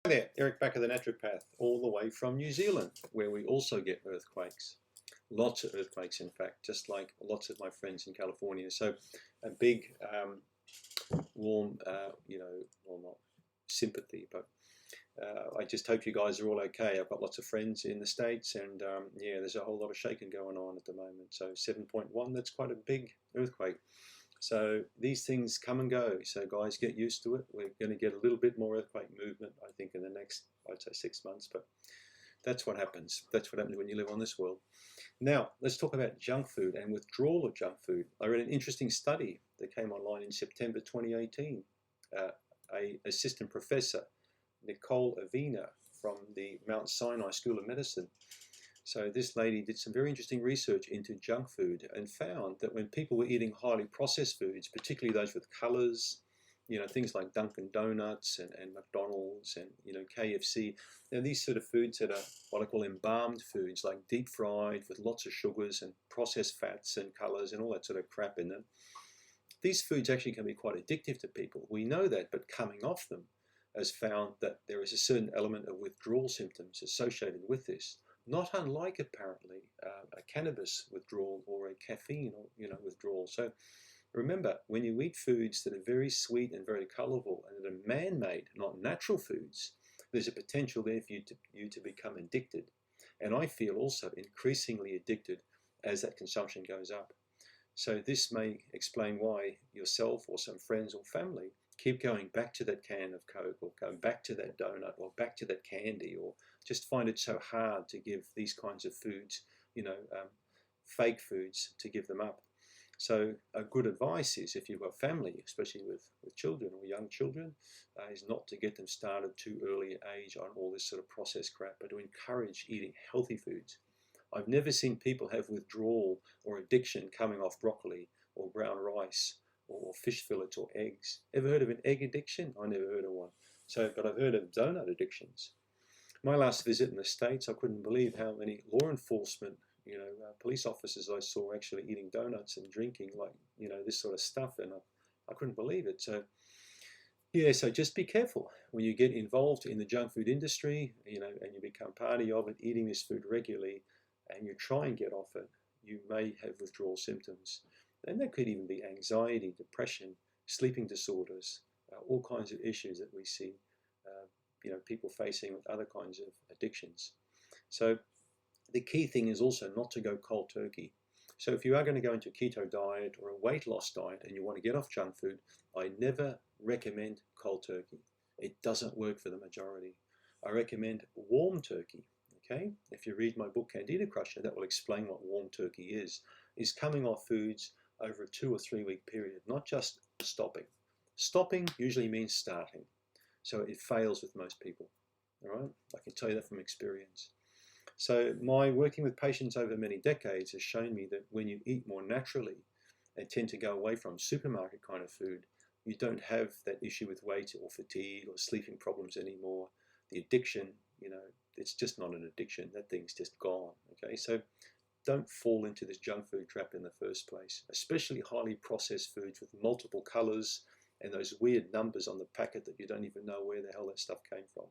Hi there, Eric Bakker, the Naturopath, all the way from New Zealand, where we also get earthquakes. Lots of earthquakes, in fact, just like lots of my friends in California. So a big, warm, well, not sympathy, but I just hope you guys are all okay. I've got lots of friends in the States, and yeah, there's a whole lot of shaking going on at the moment. So 7.1, that's quite a big earthquake. So these things come and go. So guys, get used to it. We're going to get a little bit more earthquake movement, I think, in the next, I'd say, 6 months. But that's what happens. That's what happens when you live on this world. Now, let's talk about junk food and withdrawal of junk food. I read an interesting study that came online in September 2018. A assistant professor, Nicole Avena, from the Mount Sinai School of Medicine. So this lady did some very interesting research into junk food and found that when people were eating highly processed foods, particularly those with colors, things like Dunkin Donuts and McDonald's and, KFC, these sort of foods that are what I call embalmed foods, like deep fried with lots of sugars and processed fats and colors and all that sort of crap in them. These foods actually can be quite addictive to people. We know that, but coming off them has found that there is a certain element of withdrawal symptoms associated with this. Not unlike, apparently, a cannabis withdrawal or a caffeine withdrawal. So remember, when you eat foods that are very sweet and very colorful and that are man-made, not natural foods, there's a potential there for you to become addicted. And I feel also increasingly addicted as that consumption goes up. So this may explain why yourself or some friends or family keep going back to that can of Coke or going back to that donut or back to that candy, or just find it so hard to give these kinds of foods, fake foods, to give them up. So a good advice is, if you've got family, especially with children or young children, is not to get them started too early at age on all this sort of processed crap, but to encourage eating healthy foods. I've never seen people have withdrawal or addiction coming off broccoli or brown rice or fish fillets or eggs. Ever heard of an egg addiction? I never heard of one. But I've heard of donut addictions. My last visit in the States, I couldn't believe how many law enforcement, police officers I saw actually eating donuts and drinking this sort of stuff, and I couldn't believe it. So yeah, so just be careful when you get involved in the junk food industry, and you become party of it, eating this food regularly, and you try and get off it, you may have withdrawal symptoms. And there could even be anxiety, depression, sleeping disorders, all kinds of issues that we see, people facing with other kinds of addictions. So the key thing is also not to go cold turkey. So if you are going to go into a keto diet or a weight loss diet and you want to get off junk food, I never recommend cold turkey. It doesn't work for the majority. I recommend warm turkey. Okay? If you read my book, Candida Crusher, that will explain what warm turkey is coming off foods over a 2 or 3 week period, not just stopping. Stopping usually means starting. So it fails with most people. All right? I can tell you that from experience. So my working with patients over many decades has shown me that when you eat more naturally and tend to go away from supermarket kind of food, you don't have that issue with weight or fatigue or sleeping problems anymore. The addiction, it's just not an addiction. That thing's just gone. Okay, so don't fall into this junk food trap in the first place, especially highly processed foods with multiple colors and those weird numbers on the packet that you don't even know where the hell that stuff came from.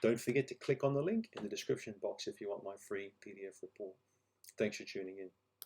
Don't forget to click on the link in the description box if you want my free PDF report. Thanks for tuning in.